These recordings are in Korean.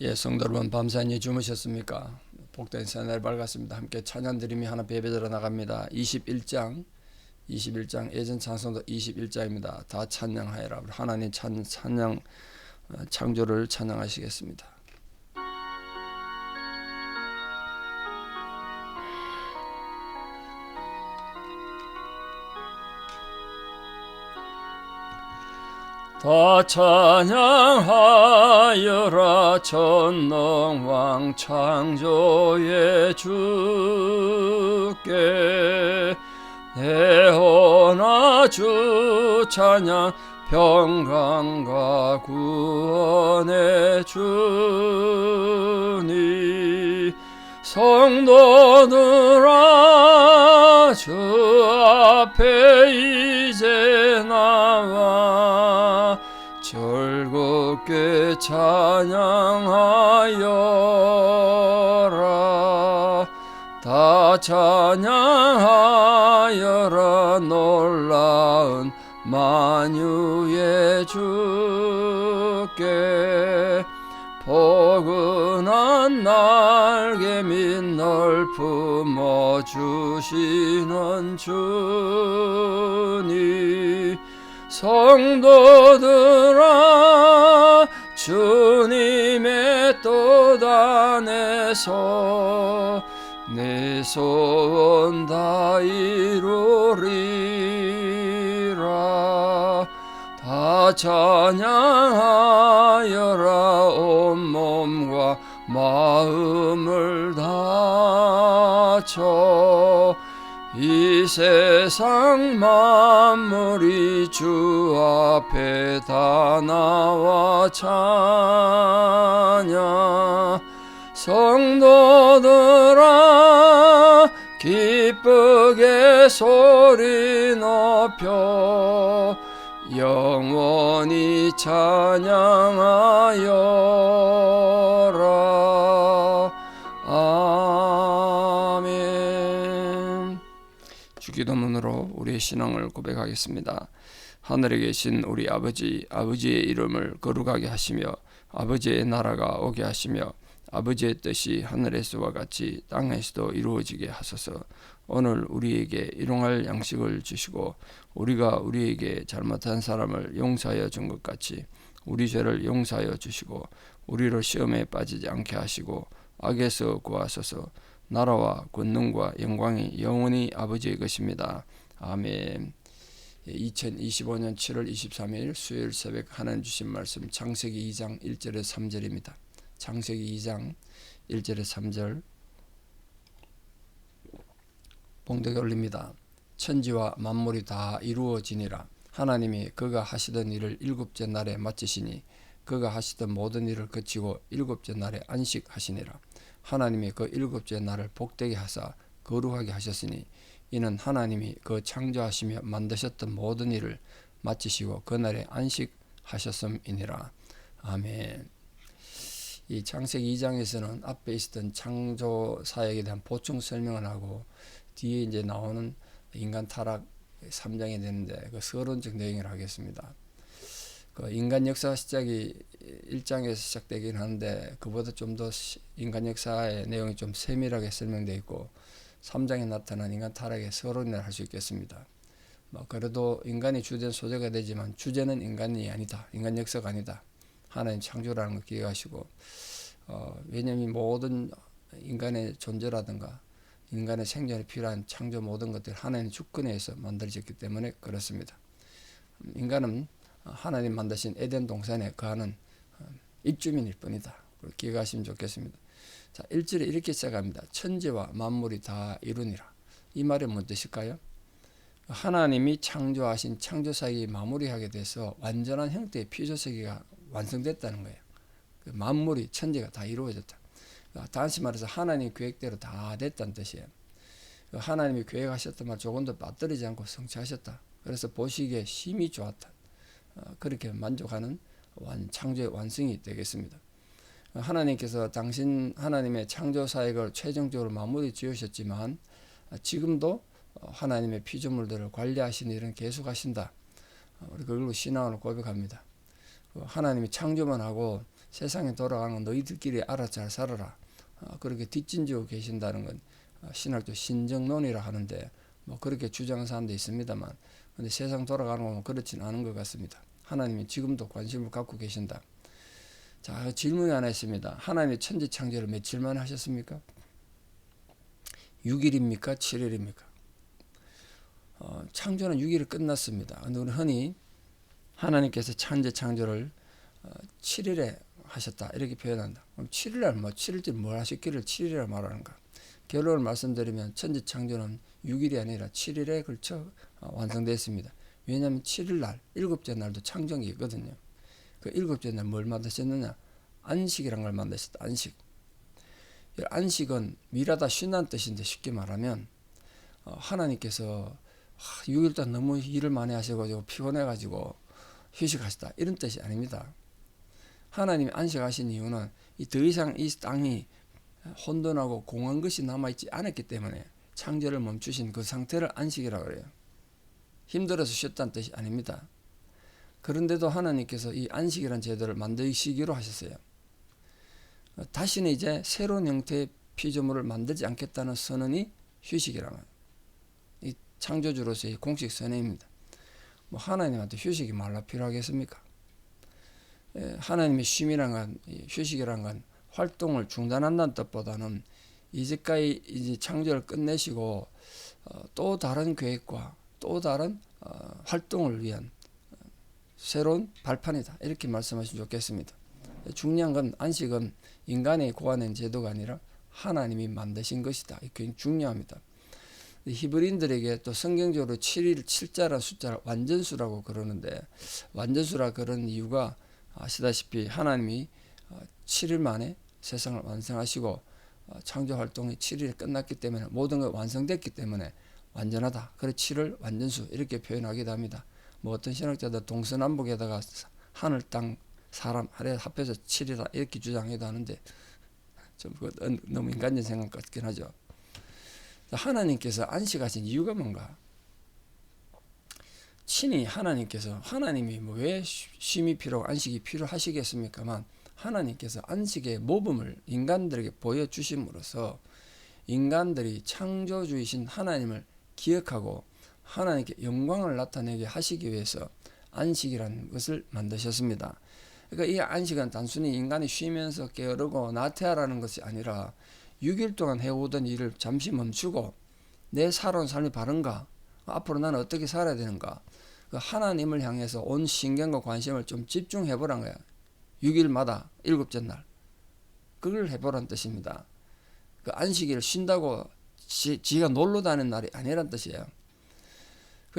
예, 성도 여러분 밤사이 주무셨습니까? 복된 새날 밝았습니다. 함께 찬양 드림이 하나 예배드려 나갑니다. 21장 예전 찬송도 21장입니다. 다 찬양하여라. 하나님 찬양 창조를 찬양하시겠습니다. 다 찬양하여라. 전능왕 창조의 주께 내어나 주 찬양. 평강과 구원의 주니 성도들아 주 앞에 이제 나와 즐겁게 찬양하여라. 다 찬양하여라. 놀라운 만유의 주께 포근한 날개 및 널 품어주시는 주니 성도들아 주님의 뜻 안에서 내 소원 다 이루리라. 다 찬양하여라. 온몸과 마음을 다쳐 이 세상 만물이 주 앞에 다 나와 찬양. 성도들아 기쁘게 소리 높여 영원히 찬양하여라. 아멘. 주기도문으로 우리의 신앙을 고백하겠습니다. 하늘에 계신 우리 아버지의 이름을 거룩하게 하시며 아버지의 나라가 오게 하시며 아버지의 뜻이 하늘에서와 같이 땅에서도 이루어지게 하소서. 오늘 우리에게 일용할 양식을 주시고 우리가 우리에게 잘못한 사람을 용서하여 준 것 같이 우리 죄를 용서하여 주시고 우리를 시험에 빠지지 않게 하시고 악에서 구하소서. 나라와 권능과 영광이 영원히 아버지의 것입니다. 아멘. 2025년 7월 23일 수요일 새벽 하나님 주신 말씀 창세기 2장 1절에 3절입니다. 창세기 2장 1절에 3절 봉독에 올립니다. 천지와 만물이 다 이루어지니라. 하나님이 그가 하시던 일을 일곱째 날에 마치시니 그가 하시던 모든 일을 그치고 일곱째 날에 안식하시니라. 하나님이 그 일곱째 날을 복되게 하사 거룩하게 하셨으니 이는 하나님이 그 창조하시며 만드셨던 모든 일을 마치시고 그날에 안식하셨음이니라. 아멘. 이 창세기 2장에서는 앞에 있었던 창조 사역에 대한 보충 설명을 하고 뒤에 이제 나오는 인간 타락 3장이 되는데 그 서론적 내용을 하겠습니다. 그 인간 역사 시작이 1장에서 시작되긴 하는데 그보다 좀 더 인간 역사의 내용이 좀 세밀하게 설명되어 있고 3장에 나타난 인간 타락의 서론을 할 수 있겠습니다. 그래도 인간이 주된 소재가 되지만 주제는 인간이 아니다. 인간 역사가 아니다. 하나님 창조라는 걸 기억하시고 왜냐하면 모든 인간의 존재라든가 인간의 생존에 필요한 창조 모든 것들 하나님 주권에서 만들어졌기 때문에 그렇습니다. 인간은 하나님 만드신 에덴 동산에 거하는 입주민일 뿐이다. 기억하시면 좋겠습니다. 자, 1절에 이렇게 시작합니다. 천지와 만물이 다 이루니라. 이 말은 뭔 뜻일까요? 하나님이 창조하신 창조사역이 마무리하게 돼서 완전한 형태의 피조세계가 완성됐다는 거예요. 만물이 천지가 다 이루어졌다. 다시 말해서 하나님 계획대로 다 됐다는 뜻이에요. 하나님이 계획하셨던 말 조금도 빠뜨리지 않고 성취하셨다. 그래서 보시기에 심히 좋았다. 그렇게 만족하는 창조의 완성이 되겠습니다. 하나님께서 하나님의 창조 사역을 최종적으로 마무리 지으셨지만 지금도 하나님의 피조물들을 관리하시는 일은 계속하신다. 우리 그걸로 신앙으로 고백합니다. 하나님이 창조만 하고 세상에 돌아가는 건 너희들끼리 알아서 잘 살아라. 그렇게 뒷짐지고 계신다는 건 신학적 신정론이라 하는데 뭐 그렇게 주장하는 사람도 있습니다만, 근데 세상 돌아가는 건 그렇지는 않은 것 같습니다. 하나님이 지금도 관심을 갖고 계신다. 자, 질문이 하나 있습니다. 하나님이 천지 창조를 며칠 만에 하셨습니까? 6일입니까? 7일입니까? 창조는 6일에 끝났습니다. 근데 우리 흔히 하나님께서 천지 창조를 7일에 하셨다 이렇게 표현한다. 그럼 7일날 7일째 뭘 하셨기를 7일이라 말하는가? 결론을 말씀드리면 천지 창조는 6일이 아니라 7일에 걸쳐 완성됐습니다. 왜냐하면 7일날 일곱째 날도 창조기 있거든요. 그 일곱째 날 뭘 만드셨느냐? 안식이란 걸 만드셨다. 안식. 안식은 미라다 쉰다는 뜻인데, 쉽게 말하면 하나님께서 6일 동안 너무 일을 많이 하셔가지고 피곤해가지고 휴식하시다 이런 뜻이 아닙니다. 하나님이 안식하신 이유는 더 이상 이 땅이 혼돈하고 공한 것이 남아있지 않았기 때문에 창조를 멈추신 그 상태를 안식이라고 그래요. 힘들어서 쉬었다는 뜻이 아닙니다. 그런데도 하나님께서 이 안식이라는 제도를 만드시기로 하셨어요. 다시는 이제 새로운 형태의 피조물을 만들지 않겠다는 선언이 휴식이라는 거예요. 이 창조주로서의 공식 선언입니다. 뭐 하나님한테 휴식이 말라 필요하겠습니까? 하나님의 쉼이란 건, 휴식이란 건 활동을 중단한다는 뜻보다는 이제까지 이제 창조를 끝내시고 또 다른 계획과 또 다른 활동을 위한 새로운 발판이다 이렇게 말씀하시면 좋겠습니다. 중요한 건 안식은 인간의 고안된 제도가 아니라 하나님이 만드신 것이다. 이게 굉장히 중요합니다. 히브리인들에게 또 성경적으로 7일 7자라는 숫자를 완전수라고 그러는데, 완전수라 그런 이유가 아시다시피 하나님이 7일 만에 세상을 완성하시고 창조 활동이 7일에 끝났기 때문에 모든 것 완성됐기 때문에 완전하다. 그래 7을 완전수 이렇게 표현하기도 합니다. 뭐 어떤 신학자들 동서남북에다가 하늘 땅 사람 하루에 합해서 7이다 이렇게 주장하기도 하는데 좀 너무 인간적인 생각 같긴 하죠. 하나님께서 안식하신 이유가 뭔가? 친히 하나님이 뭐 왜 쉼이 필요하고 안식이 필요하시겠습니까만, 하나님께서 안식의 모범을 인간들에게 보여주심으로써 인간들이 창조주이신 하나님을 기억하고 하나님께 영광을 나타내게 하시기 위해서 안식이라는 것을 만드셨습니다. 그러니까 이 안식은 단순히 인간이 쉬면서 게으르고 나태하라는 것이 아니라 6일 동안 해오던 일을 잠시 멈추고 내 살아온 삶이 바른가? 앞으로 나는 어떻게 살아야 되는가? 하나님을 향해서 온 신경과 관심을 좀 집중해보란 거야. 6일마다 일곱째 날. 그걸 해보란 뜻입니다. 그 안식일을 쉰다고 지가 놀러 다니는 날이 아니란 뜻이에요.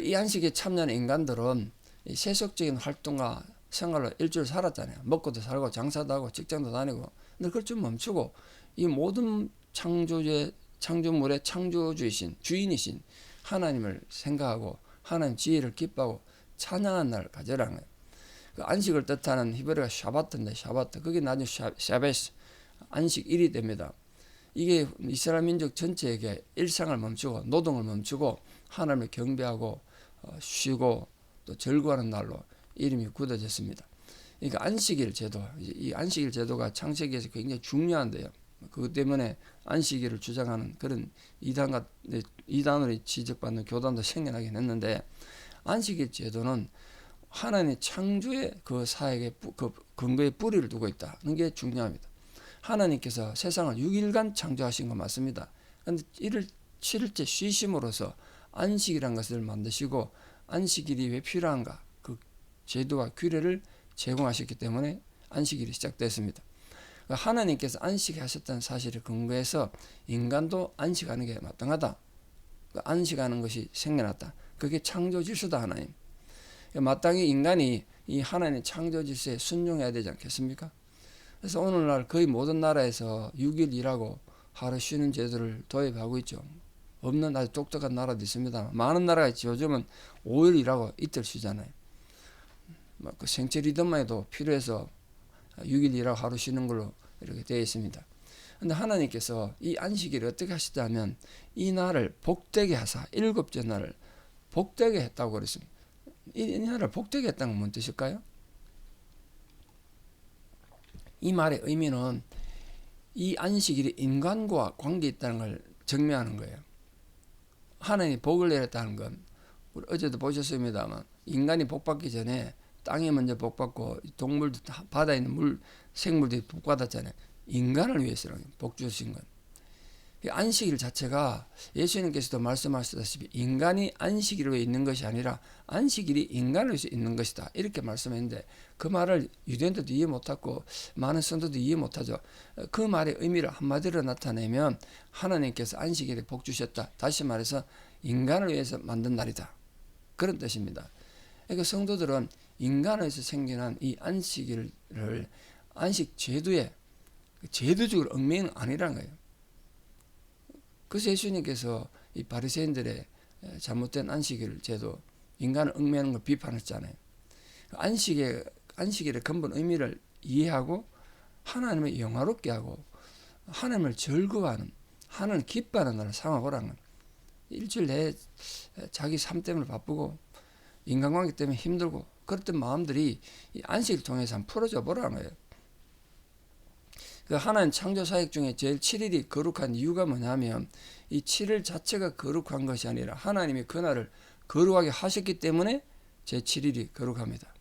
이 안식에 참여하는 인간들은 이 세속적인 활동과 생활로 일주일 살았잖아요. 먹고도 살고 장사도 하고 직장도 다니고. 근데 그걸 좀 멈추고 이 모든 창조물의 창조주이신 주인이신 하나님을 생각하고 하나님 지혜를 기뻐하고 찬양한 날을 가져라는 거예요. 그 안식을 뜻하는 히브리어가 샤바트인데, 샤바트 그게 나중에 샤베스 안식일이 됩니다. 이게 이스라엘 민족 전체에게 일상을 멈추고 노동을 멈추고 하나님을 경배하고 쉬고 또 절구하는 날로 이름이 굳어졌습니다. 그러니까 안식일 제도, 이 안식일 제도가 창세기에서 굉장히 중요한데요. 그것 때문에 안식일을 주장하는 그런 이단으로 지적받는 교단도 생겨나긴 했는데, 안식일 제도는 하나님의 창조의 그 사역의 그 근거에 뿌리를 두고 있다는 게 중요합니다. 하나님께서 세상을 6일간 창조하신 건 맞습니다. 그런데 7일째 쉬심으로써 안식이라는 것을 만드시고, 안식일이 왜 필요한가? 그 제도와 규례를 제공하셨기 때문에 안식일이 시작됐습니다. 하나님께서 안식하셨다는 사실을 근거해서 인간도 안식하는 게 마땅하다. 안식하는 것이 생겨났다. 그게 창조 질서다, 하나님. 마땅히 인간이 이 하나님의 창조 질서에 순종해야 되지 않겠습니까? 그래서 오늘날 거의 모든 나라에서 6일 일하고 하루 쉬는 제도를 도입하고 있죠. 없는 아주 독특한 나라도 있습니다. 많은 나라가 있죠. 요즘은 5일 일하고 이틀 쉬잖아요. 그 생체 리듬만 해도 필요해서 6일 일하고 하루 쉬는 걸로 이렇게 되어 있습니다. 그런데 하나님께서 이 안식일을 어떻게 하시다면 이 날을 복되게 하사, 일곱째 날을 복되게 했다고 그랬습니다. 이 날을 복되게 했다는 건 뭔 뜻일까요? 이 말의 의미는 이 안식일이 인간과 관계 있다는 걸 증명하는 거예요. 하나님이 복을 내렸다는 건 우리 어제도 보셨습니다만 인간이 복받기 전에 땅이 먼저 복받고 동물도 바다에 있는 생물들이 복받았잖아요. 인간을 위해서는 복 주신 건. 이 안식일 자체가 예수님께서도 말씀하셨다시피 인간이 안식일을 위해 있는 것이 아니라 안식일이 인간을 위해서 있는 것이다. 이렇게 말씀했는데 그 말을 유대인들도 이해 못하고 많은 성도도 이해 못하죠. 그 말의 의미를 한마디로 나타내면 하나님께서 안식일에 복 주셨다. 다시 말해서 인간을 위해서 만든 날이다. 그런 뜻입니다. 그러니까 성도들은 인간을 위해서 생겨난 이 안식일을 안식 제도에 제도적으로 얽매이는 아니라는 거예요. 그래서 예수님께서 이 바리새인들의 잘못된 안식일 제도, 인간을 얽매이는 걸 비판했잖아요. 안식일의 근본 의미를 이해하고 하나님을 영화롭게 하고 하나님을 즐거워하는, 하나님을 기뻐하는 날을 삼아보라는 거예요. 일주일 내에 자기 삶 때문에 바쁘고 인간관계 때문에 힘들고 그랬던 마음들이 이 안식을 통해서 한번 풀어져 보라는 거예요. 그 하나님 창조 사역 중에 제일 7일이 거룩한 이유가 뭐냐면 이 7일 자체가 거룩한 것이 아니라 하나님이 그날을 거룩하게 하셨기 때문에 제 7일이 거룩합니다.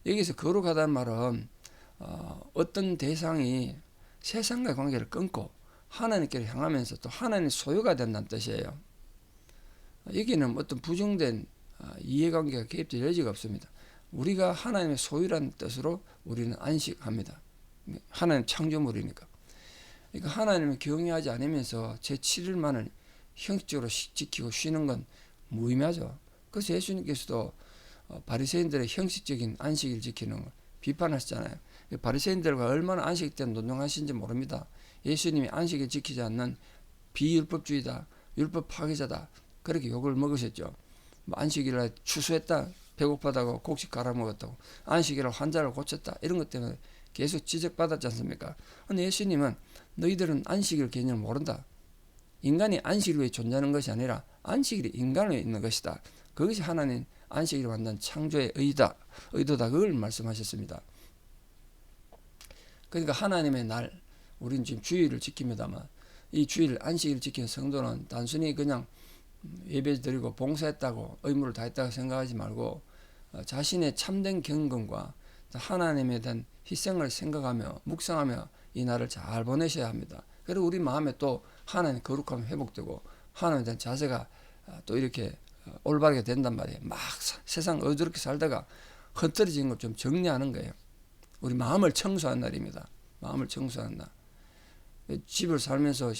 여기서 거룩하다는 말은 어떤 대상이 세상과의 관계를 끊고 하나님께로 향하면서 또 하나님의 소유가 된다는 뜻이에요. 여기는 어떤 부정된 이해관계가 개입될 여지가 없습니다. 우리가 하나님의 소유라는 뜻으로 우리는 안식합니다. 하나님 창조물이니까. 그러니까 하나님을 경외하지 않으면서 제 7일만을 형식적으로 지키고 쉬는 건 무의미하죠. 그래서 예수님께서도 바리새인들의 형식적인 안식일 지키는 걸 비판하셨잖아요. 바리새인들과 얼마나 안식 때문에 논쟁하신지 모릅니다. 예수님이 안식일 지키지 않는 비율법주의다, 율법 파괴자다, 그렇게 욕을 먹으셨죠. 안식일날 추수했다, 배고파다고 곡식 갈아 먹었다고, 안식일날 환자를 고쳤다, 이런 것 때문에 계속 지적받았지 않습니까? 근데 예수님은 너희들은 안식일 개념을 모른다. 인간이 안식일 위해 존재하는 것이 아니라 안식일이 인간을 위해 있는 것이다. 그것이 하나님 안식일을 만든 창조의 의도다. 그걸 말씀하셨습니다. 그러니까 하나님의 날, 우리는 지금 주일을 지킵니다만 이 주일 안식일을 지키는 성도는 단순히 그냥 예배 드리고 봉사했다고 의무를 다했다고 생각하지 말고 자신의 참된 경건과 하나님에 대한 희생을 생각하며 묵상하며 이 날을 잘 보내셔야 합니다. 그리고 우리 마음에 또 하나님의 거룩함이 회복되고 하나님에 대한 자세가 또 이렇게 올바르게 된단 말이에요. 막 세상 어지럽게 살다가 흩어진 걸 좀 정리하는 거예요. 우리 마음을 청소한 날입니다. 마음을 청소한 날. 집을 살면서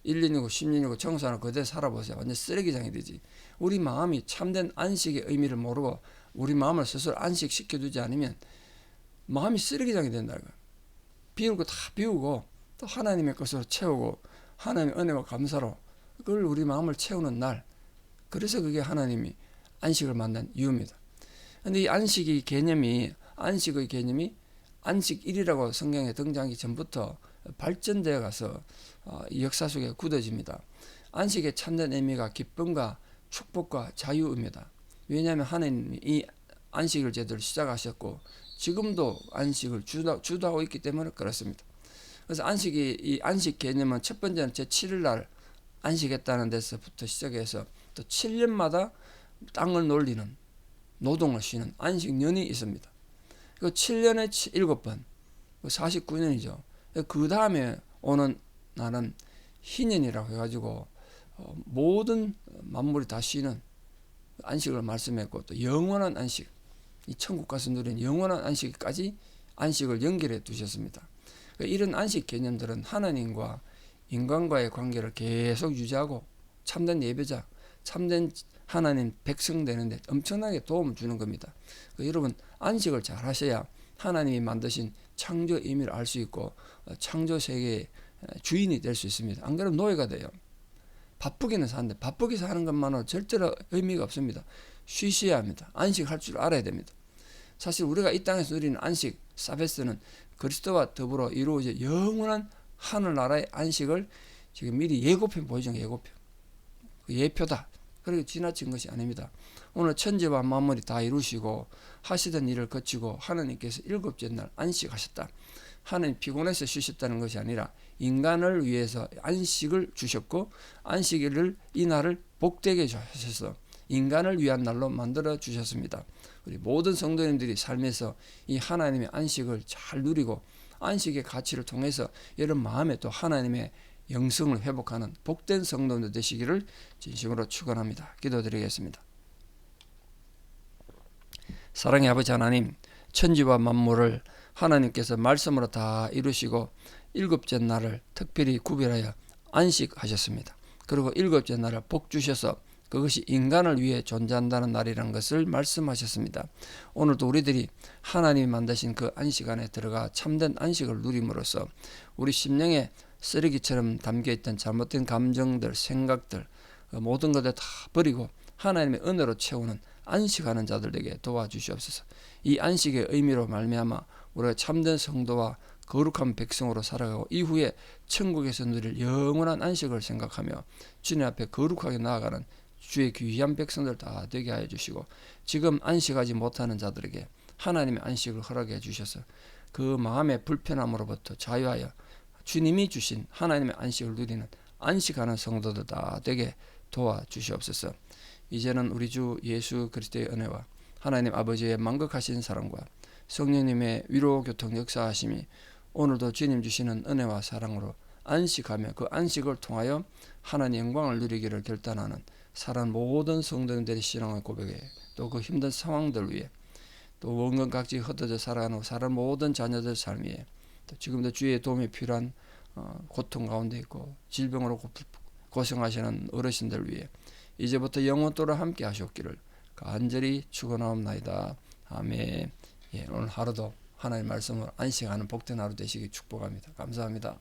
1년이고 10년이고 청소하는 그대로 살아보세요. 완전 쓰레기장이 되지. 우리 마음이 참된 안식의 의미를 모르고 우리 마음을 스스로 안식시켜두지 않으면 마음이 쓰레기장이 된다는 거예요. 비울 거 다 비우고 또 하나님의 것으로 채우고 하나님의 은혜와 감사로 그걸 우리 마음을 채우는 날. 그래서 그게 하나님이 안식을 만든 이유입니다. 근데 이 안식의 개념이 안식일이라고 성경에 등장하기 전부터 발전되어 가서 이 역사 속에 굳어집니다. 안식의 참된 의미가 기쁨과 축복과 자유입니다. 왜냐하면 하나님이 이 안식일 제도를 시작하셨고 지금도 안식을 주도하고 있기 때문에 그렇습니다. 그래서 이 안식 개념은 첫 번째는 제 7일 날 안식했다는 데서부터 시작해서 또 7년마다 땅을 놀리는 노동을 쉬는 안식년이 있습니다. 그 7년에 7번, 49년이죠. 그 다음에 오는 날은 희년이라고 해가지고 모든 만물이 다 쉬는 안식을 말씀했고 또 영원한 안식, 이 천국 가서 누리는 영원한 안식까지 안식을 연결해 두셨습니다. 이런 안식 개념들은 하나님과 인간과의 관계를 계속 유지하고 참된 예배자, 참된 하나님 백성 되는데 엄청나게 도움을 주는 겁니다. 여러분 안식을 잘 하셔야 하나님이 만드신 창조 의미를 알 수 있고 창조 세계의 주인이 될 수 있습니다. 안 그러면 노예가 돼요. 바쁘게는 사는데 바쁘게 사는 것만으로 절대로 의미가 없습니다. 쉬셔야 합니다. 안식할 줄 알아야 됩니다. 사실 우리가 이 땅에서 누리는 안식, 사베스는 그리스도와 더불어 이루어져 영원한 하늘나라의 안식을 지금 미리 예고편 보여준 예고편. 예표다. 그렇게 지나친 것이 아닙니다. 오늘 천지와 만물이 다 이루시고 하시던 일을 거치고 하나님께서 일곱째 날 안식하셨다. 하나님 피곤해서 쉬셨다는 것이 아니라 인간을 위해서 안식을 주셨고 안식일을 이 날을 복되게 하셔서 인간을 위한 날로 만들어 주셨습니다. 우리 모든 성도님들이 삶에서 이 하나님의 안식을 잘 누리고 안식의 가치를 통해서 여러분 마음에 또 하나님의 영성을 회복하는 복된 성도들 되시기를 진심으로 축원합니다. 기도드리겠습니다. 사랑의 아버지 하나님, 천지와 만물을 하나님께서 말씀으로 다 이루시고 일곱째 날을 특별히 구별하여 안식하셨습니다. 그리고 일곱째 날을 복 주셔서 그것이 인간을 위해 존재한다는 날이라는 것을 말씀하셨습니다. 오늘도 우리들이 하나님이 만드신 그 안식 안에 들어가 참된 안식을 누림으로써 우리 심령에 쓰레기처럼 담겨있던 잘못된 감정들, 생각들 모든 것을 다 버리고 하나님의 은혜로 채우는 안식하는 자들에게 도와주시옵소서. 이 안식의 의미로 말미암아 우리가 참된 성도와 거룩한 백성으로 살아가고 이후에 천국에서 누릴 영원한 안식을 생각하며 주님 앞에 거룩하게 나아가는 주의 귀한 백성들 다 되게 하여 주시고 지금 안식하지 못하는 자들에게 하나님의 안식을 허락해 주셔서 그 마음의 불편함으로부터 자유하여 주님이 주신 하나님의 안식을 누리는 안식하는 성도들 다 되게 도와주시옵소서. 이제는 우리 주 예수 그리스도의 은혜와 하나님 아버지의 만극하신 사랑과 성령님의 위로 교통 역사하심이 오늘도 주님 주시는 은혜와 사랑으로 안식하며 그 안식을 통하여 하나님 영광을 누리기를 결단하는 살아가는 모든 성도님들의 신앙의 고백에 또 그 힘든 상황들 위해 또 원근 각지 흩어져 살아가는 살아가는 모든 자녀들 삶 위에 또 지금도 주의 도움이 필요한 고통 가운데 있고 질병으로 고생하시는 어르신들 위해 이제부터 영원토록 함께 하셨기를 간절히 축원하옵나이다. 아멘. 오늘 하루도 하나님의 말씀을 안식하는 복된 하루 되시기 축복합니다. 감사합니다.